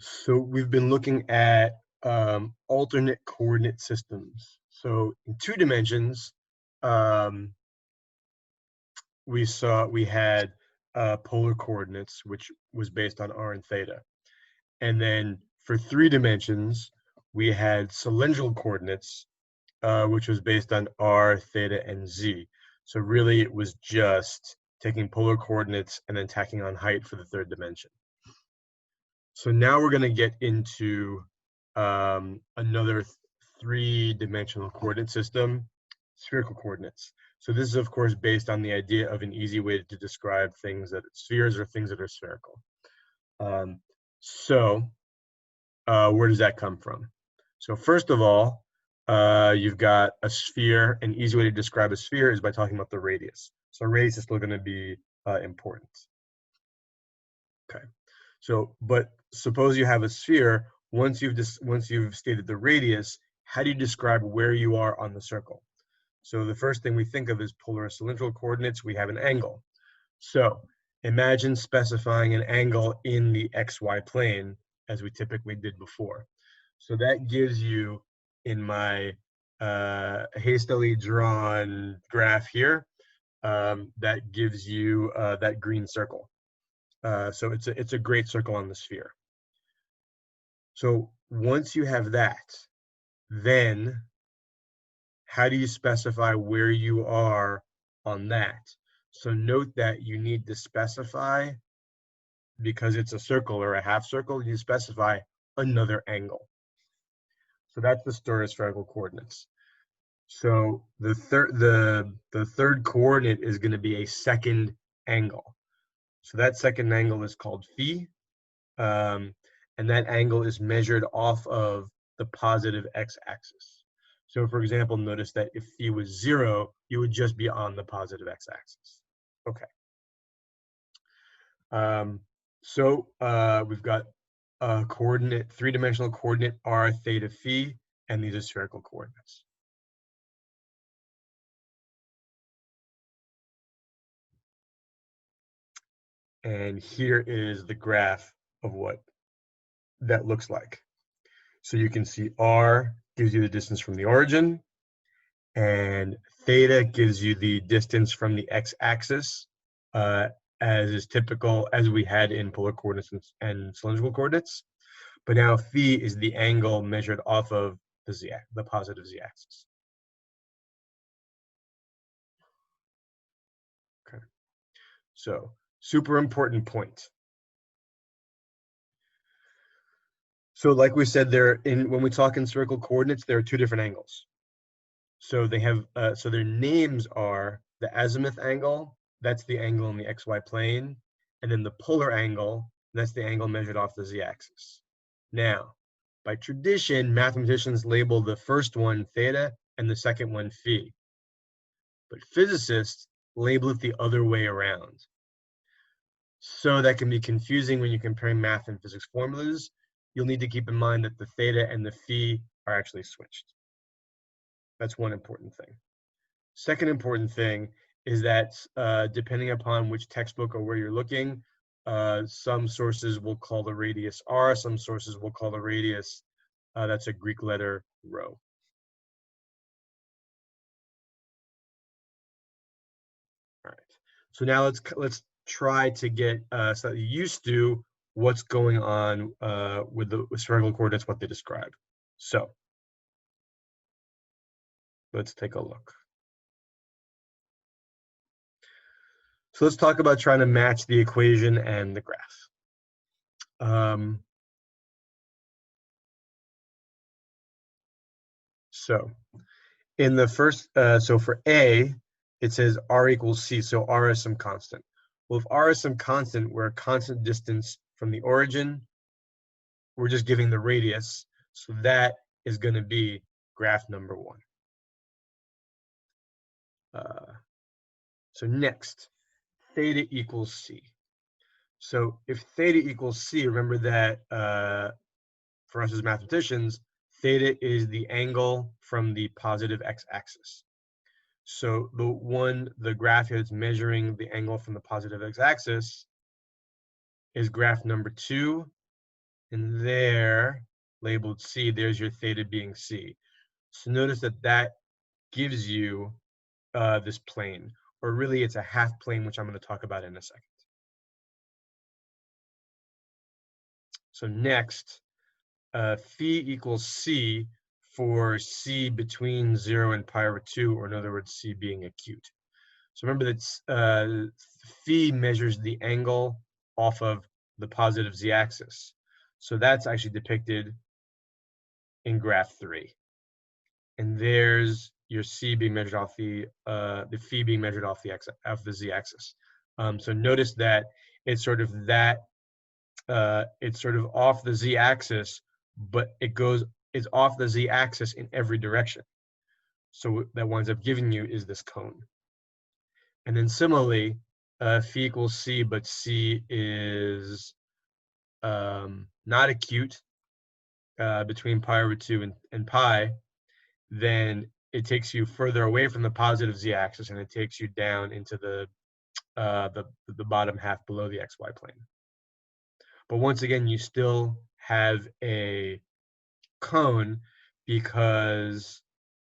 So we've been looking at alternate coordinate systems. So in 2 dimensions, um, we had polar coordinates, which was based on r and theta. And then for 3 dimensions, we had cylindrical coordinates, which was based on r, theta, and z. So really it was just taking polar coordinates and then tacking on height for the 3rd dimension. So now we're going to get into another 3-dimensional coordinate system, spherical coordinates. So this is, of course, based on the idea of an easy way to describe things that spheres or things that are spherical. Where does that come from? So first of all, you've got a sphere. An easy way to describe a sphere is by talking about the radius. So radius is still going to be important. Okay. So, but suppose you have a sphere. Once you've stated the radius, how do you describe where you are on the circle? So the first thing we think of is polar or cylindrical coordinates. We have an angle. So imagine specifying an angle in the xy plane as we typically did before. So that gives you, in my hastily drawn graph here, that gives you that green circle. So it's a great circle on the sphere. So once you have that, then how do you specify where you are on that? So note that you need to specify, because it's a circle or a half circle, you specify another angle. So that's the story of spherical coordinates. So the third coordinate is going to be a second angle. So that second angle is called phi, and that angle is measured off of the positive x-axis. So for example, notice that if phi was 0, you would just be on the positive x-axis. Okay. We've got a coordinate, 3-dimensional coordinate r, theta, phi, and these are spherical coordinates. And here is the graph of what that looks like. So you can see r gives you the distance from the origin, and theta gives you the distance from the x-axis, as is typical as we had in polar coordinates and cylindrical coordinates. But now phi is the angle measured off of the positive z-axis. Okay, so super important point. So like we said, when we talk in spherical coordinates, there are 2 different angles. So they have so their names are the azimuth angle, that's the angle in the xy plane, and then the polar angle, that's the angle measured off the z-axis. Now, by tradition, mathematicians label the first one theta and the second one phi. But physicists label it the other way around. So that can be confusing when you're comparing math and physics formulas. You'll need to keep in mind that the theta and the phi are actually switched. That's one important thing. Second important thing is that depending upon which textbook or where you're looking, some sources will call the radius r, some sources will call the radius, that's a Greek letter, rho. All right, so now let's try to get slightly used to what's going on with the spherical coordinates, what they describe. So let's take a look. So let's talk about trying to match the equation and the graph. So in the first, so for A, it says r equals c, so r is some constant. Well, if r is some constant, we're a constant distance from the origin. We're just giving the radius, so that is going to be graph number 1. So next, theta equals c. So if theta equals c, remember that for us as mathematicians, theta is the angle from the positive x-axis. So the graph here that's measuring the angle from the positive x-axis is graph number 2, And there, labeled C, there's your theta being C. So notice that that gives you this plane, or really it's a half plane, which I'm going to talk about in a second. So next, phi equals C for C between 0 and pi over 2, or in other words, C being acute. So remember that phi measures the angle off of the positive z-axis. So that's actually depicted in graph 3. And there's your C being measured off the phi being measured off the z-axis. So notice that it's sort of it's sort of off the z-axis, but it's off the z-axis in every direction. So what that winds up giving you is this cone. And then similarly, phi equals C, but C is not acute between pi over 2 and pi, then it takes you further away from the positive z-axis, and it takes you down into the bottom half below the xy plane. But once again, you still have a cone because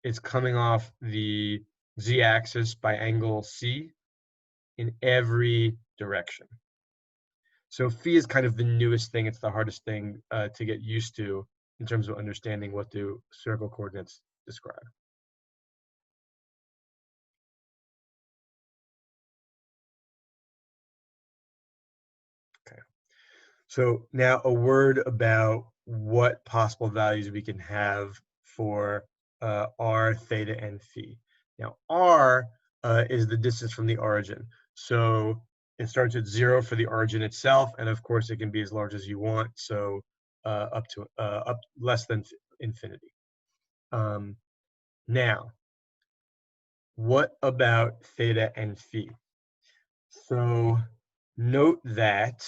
it's coming off the z-axis by angle C in every direction. So phi is kind of the newest thing. It's the hardest thing to get used to in terms of understanding what do spherical coordinates describe. Okay. So now a word about what possible values we can have for r, theta, and phi. Now r is the distance from the origin. So it starts at 0 for the origin itself, and of course it can be as large as you want. So up less than infinity. Now, what about theta and phi? So note that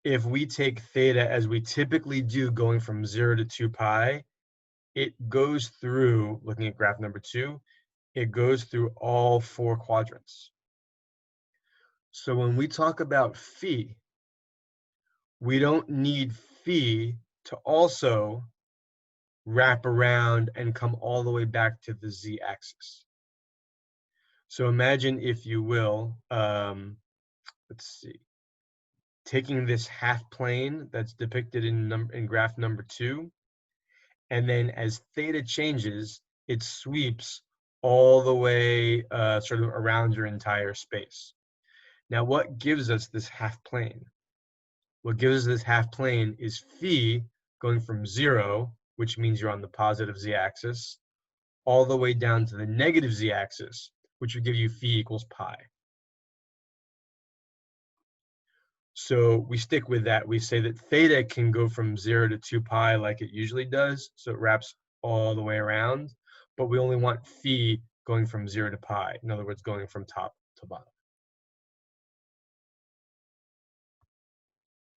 if we take theta as we typically do, going from 0 to 2 pi, it goes through, looking at graph number 2, it goes through all 4 quadrants. So when we talk about phi, we don't need phi to also wrap around and come all the way back to the z-axis. So imagine, if you will, let's see, taking this half plane that's depicted in graph number 2, and then as theta changes, it sweeps all the way sort of around your entire space. Now, what gives us this half plane? What gives us this half plane is phi going from 0, which means you're on the positive z-axis, all the way down to the negative z-axis, which would give you phi equals pi. So we stick with that. We say that theta can go from 0 to 2 pi like it usually does, so it wraps all the way around, but we only want phi going from 0 to pi, in other words, going from top to bottom.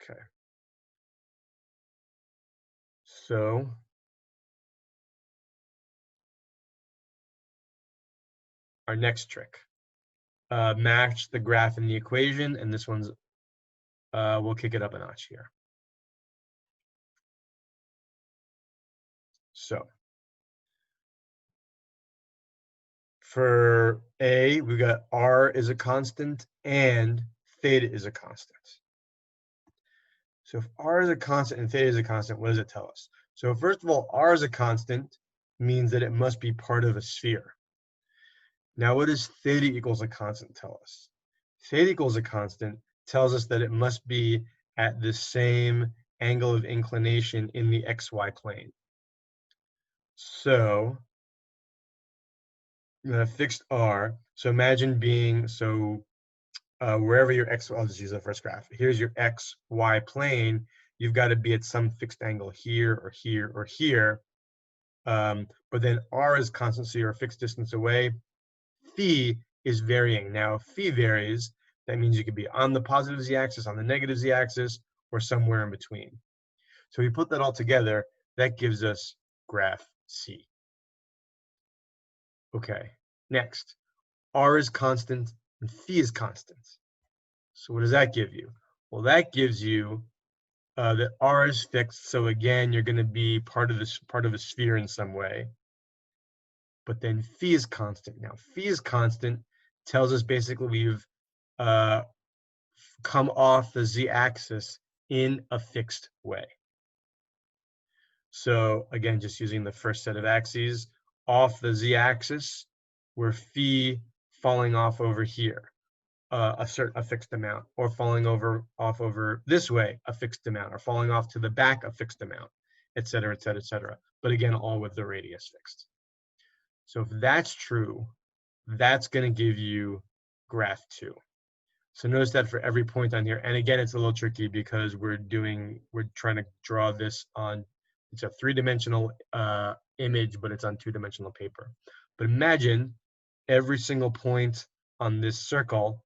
Okay. So our next trick, match the graph in the equation, and this one's, we'll kick it up a notch here. So for A, we got r is a constant and theta is a constant. So if r is a constant and theta is a constant, what does it tell us? So first of all, r is a constant means that it must be part of a sphere. Now, what does theta equals a constant tell us? Theta equals a constant tells us that it must be at the same angle of inclination in the xy plane. So fixed r. So imagine being, wherever your x, I'll just use the first graph. Here's your xy plane. You've got to be at some fixed angle here or here or here. But then r is constant, so you're a fixed distance away. Phi is varying. Now, if phi varies, that means you could be on the positive z-axis, on the negative z-axis, or somewhere in between. So we put that all together, that gives us graph C. Okay, next, r is constant and phi is constant. So what does that give you? Well, that gives you that r is fixed. So again, you're going to be part of a sphere in some way. But then phi is constant. Now, phi is constant tells us basically we've uh, come off the z-axis in a fixed way. So again, just using the first set of axes, off the z-axis, we're phi falling off over here, a fixed amount, or falling off over this way, a fixed amount, or falling off to the back, a fixed amount, et cetera, et cetera, et cetera. But again, all with the radius fixed. So if that's true, that's going to give you graph 2. So notice that for every point on here, and again, it's a little tricky because we're trying to draw this on, it's a 3-dimensional image, but it's on 2-dimensional paper. But imagine every single point on this circle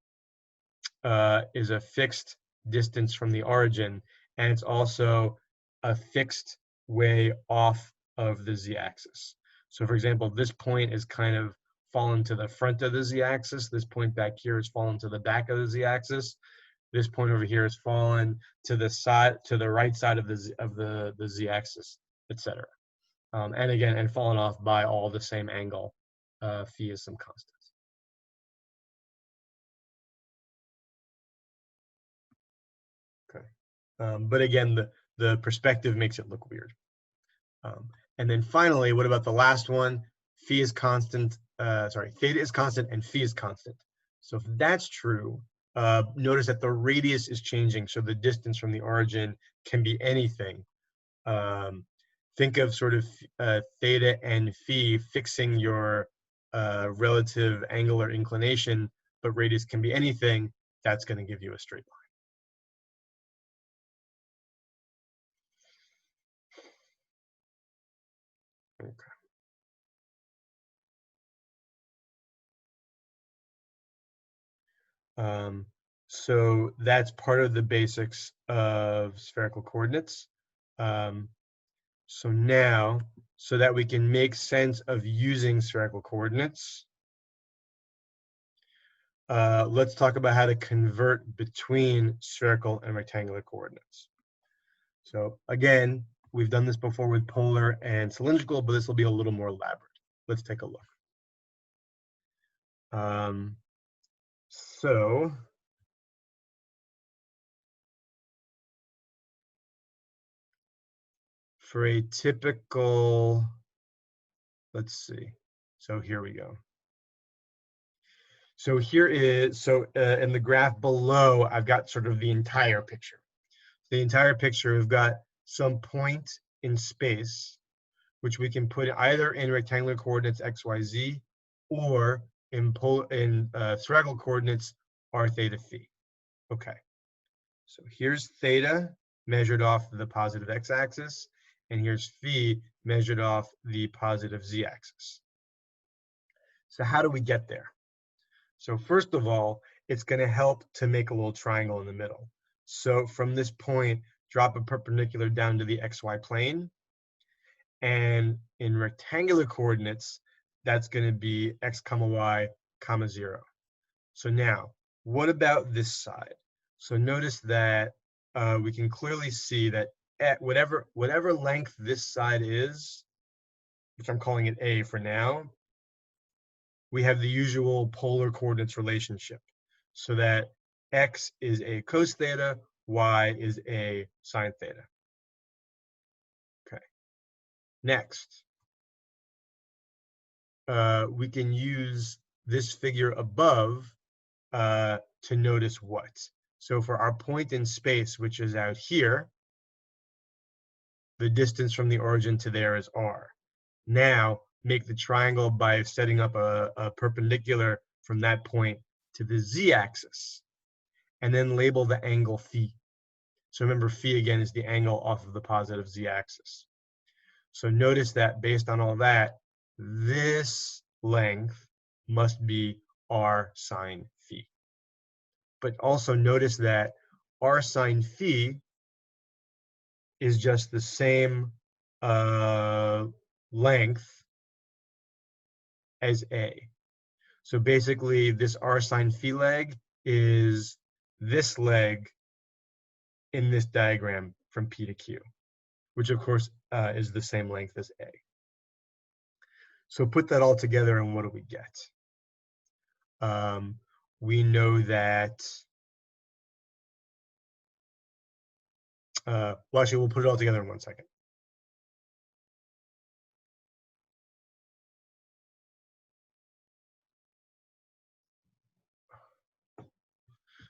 is a fixed distance from the origin, and it's also a fixed way off of the z-axis. So for example, this point is kind of fallen to the front of the z-axis. This point back here is fallen to the back of the z-axis. This point over here is fallen to the side, to the right side of the z-axis, etc. And again, and fallen off by all the same angle. Phi is some constant. Okay. But again, the perspective makes it look weird. And then finally, what about the last one? Phi is constant, theta is constant and phi is constant. So if that's true, notice that the radius is changing. So the distance from the origin can be anything. Think of sort of theta and phi fixing your relative angular inclination, but radius can be anything. That's going to give you a straight line. Okay. So that's part of the basics of spherical coordinates. So now, so that we can make sense of using spherical coordinates, let's talk about how to convert between spherical and rectangular coordinates. So again, we've done this before with polar and cylindrical, but this will be a little more elaborate. Let's take a look. So for a typical, let's see. So here we go. So here is, in the graph below, I've got sort of the entire picture. The entire picture, we've got some point in space, which we can put either in rectangular coordinates x, y, z, or in spherical coordinates r, theta, phi. Okay, so here's theta measured off the positive x-axis, and here's phi measured off the positive z-axis. So how do we get there? So first of all, it's going to help to make a little triangle in the middle. So from this point, drop a perpendicular down to the xy plane. And in rectangular coordinates, that's going to be x comma y comma 0. So now, what about this side? So notice that we can clearly see that at whatever length this side is, which I'm calling it a for now, we have the usual polar coordinates relationship, so that x is a cos theta, y is a sine theta. Okay. Next, we can use this figure above to notice what. So for our point in space, which is out here, the distance from the origin to there is r. Now, make the triangle by setting up a perpendicular from that point to the z-axis, and then label the angle phi. So remember, phi again is the angle off of the positive z-axis. So notice that based on all that, this length must be r sine phi. But also notice that r sine phi is just the same length as a. So basically, this r sine phi leg is this leg in this diagram from P to Q, which of course is the same length as A. So put that all together and what do we get? We know that, well, actually, we'll put it all together in 1 second.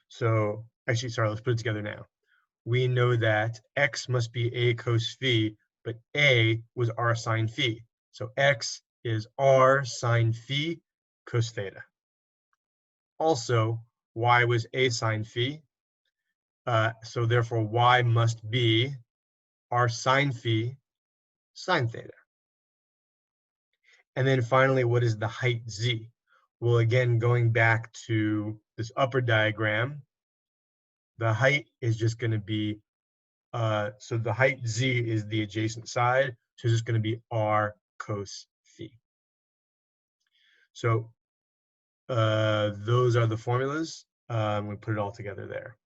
So actually, sorry, let's put it together now. We know that X must be A cos phi, but A was R sine phi. So X is R sine phi cos theta. Also, Y was A sine phi. So therefore, Y must be R sine phi sine theta. And then finally, what is the height Z? Well, again, going back to this upper diagram, the height is just going to be, so the height Z is the adjacent side, so it's just going to be R cos phi. So those are the formulas. We put it all together there.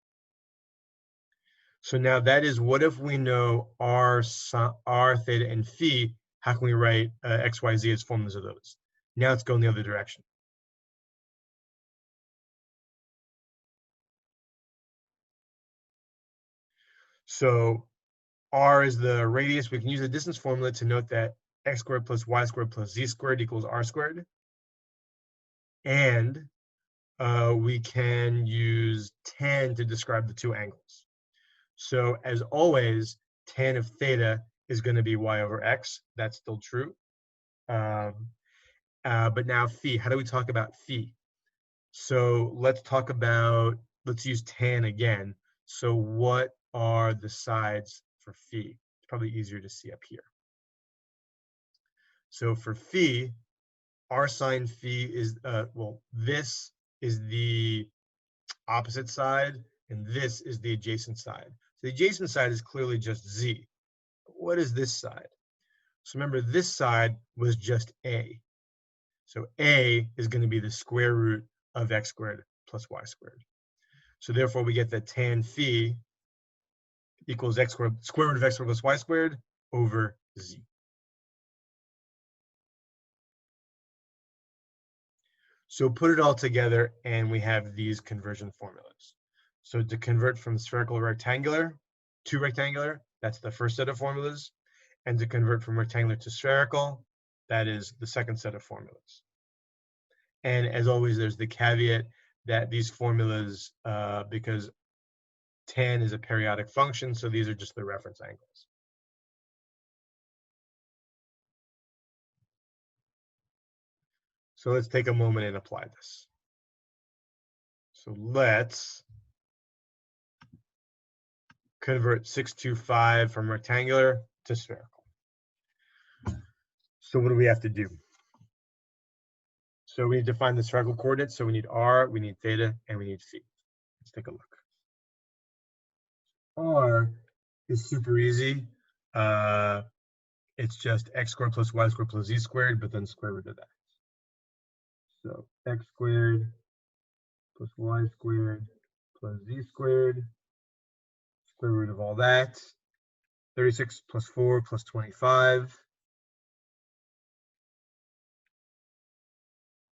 So now that is, what if we know R, theta, and phi, how can we write X, Y, Z as formulas of those? Now let's go in the other direction. So R is the radius. We can use the distance formula to note that X squared plus Y squared plus Z squared equals R squared. And we can use tan to describe the two angles. So as always, tan of theta is going to be Y over X. That's still true. But now phi, how do we talk about phi? So let's use tan again. So what are the sides for phi? It's probably easier to see up here. So for phi, R sine phi is, well, this is the opposite side, and this is the adjacent side. So the adjacent side is clearly just Z. What is this side? So remember, this side was just A. So A is going to be the square root of X squared plus Y squared. So therefore, we get that tan phi equals X squared, square root of X squared plus Y squared over Z. So put it all together, and we have these conversion formulas. So to convert from spherical to rectangular, that's the first set of formulas. And to convert from rectangular to spherical, that is the second set of formulas. And as always, there's the caveat that these formulas, because tan is a periodic function, so these are just the reference angles. So let's take a moment and apply this. So let's convert 625 from rectangular to spherical. So what do we have to do? So we need to find the spherical coordinates. So we need R, we need theta, and we need phi. Let's take a look. R is super easy. It's just X squared plus Y squared plus Z squared, but then square root of that. So X squared plus Y squared plus Z squared, square root of all that. 36 plus 4 plus 25.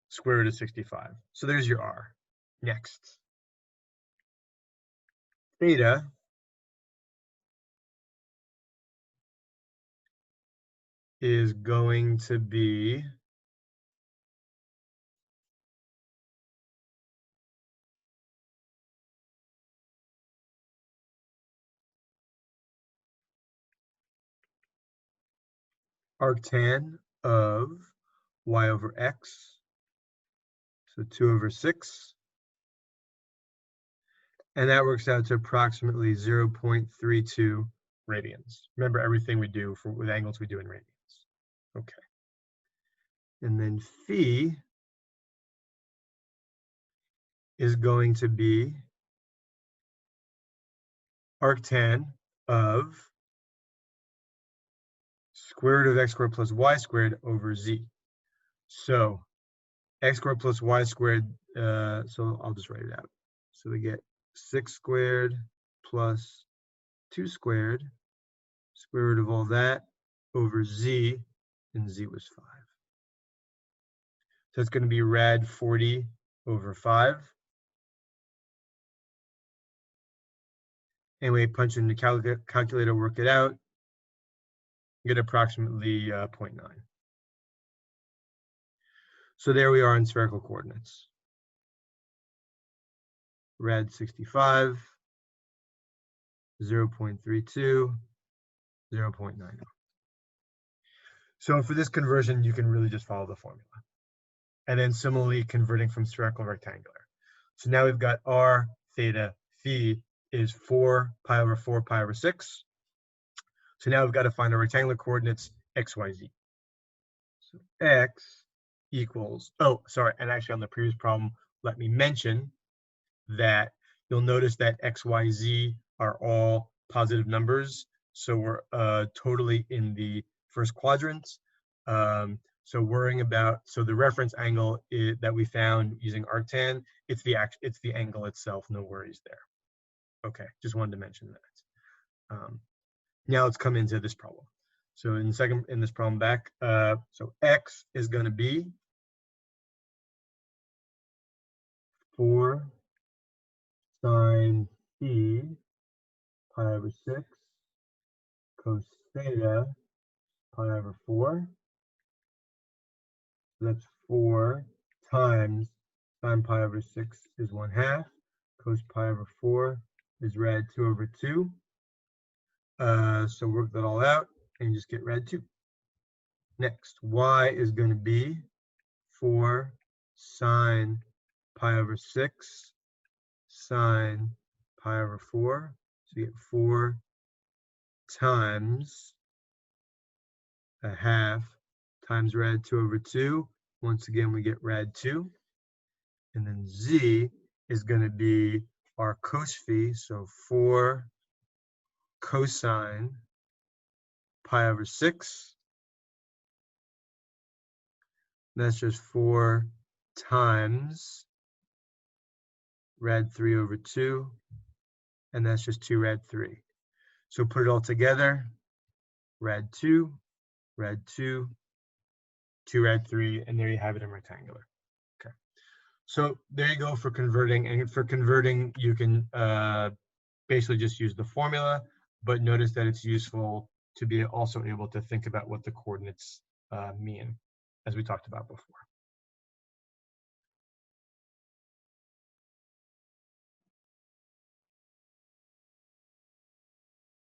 Square root of 65. So there's your R. Next. Theta is going to be arctan of Y over X. So 2 over 6. And that works out to approximately 0.32 radians. Remember, everything we do with angles we do in radians. Okay. And then phi is going to be arctan of square root of X squared plus Y squared over Z. So X squared plus Y squared, so I'll just write it out. So we get 6 squared plus 2 squared, square root of all that over z, and z was 5. So it's going to be rad 40 over 5. Anyway, punch in the calculator, work it out, get approximately 0.9. So there we are in spherical coordinates. Rad 65, 0.32, 0.90. So for this conversion, you can really just follow the formula. And then similarly converting from spherical to rectangular. So now we've got r theta phi is 4 pi over 4 pi over 6. So now we've got to find our rectangular coordinates x, y, z. So x equals, oh, sorry, and actually on the previous problem, let me mention that you'll notice that x, y, z are all positive numbers. So we're totally in the first quadrant. So the reference angle that we found using arctan, it's the angle itself, no worries there. Okay, just wanted to mention that. Now let's come into this problem. So in this problem back, so x is going to be 4 sine phi pi over 6 cos theta pi over 4. So that's 4 times sine pi over 6 is 1/2. Cos pi over 4 is rad 2 over 2. So work that all out and you just get rad 2. Next, y is going to be 4 sine pi over 6 sine pi over 4. So you get 4 times 1/2 times rad 2 over 2. Once again, we get rad 2. And then z is going to be our cos phi, so 4 cosine pi over 6. That's just 4 times rad 3 over 2. And that's just 2 rad 3. So put it all together, rad 2, rad 2, 2 rad 3, and there you have it in rectangular. Okay. So there you go for converting. And for converting, you can basically just use the formula, but notice that it's useful to be also able to think about what the coordinates mean, as we talked about before.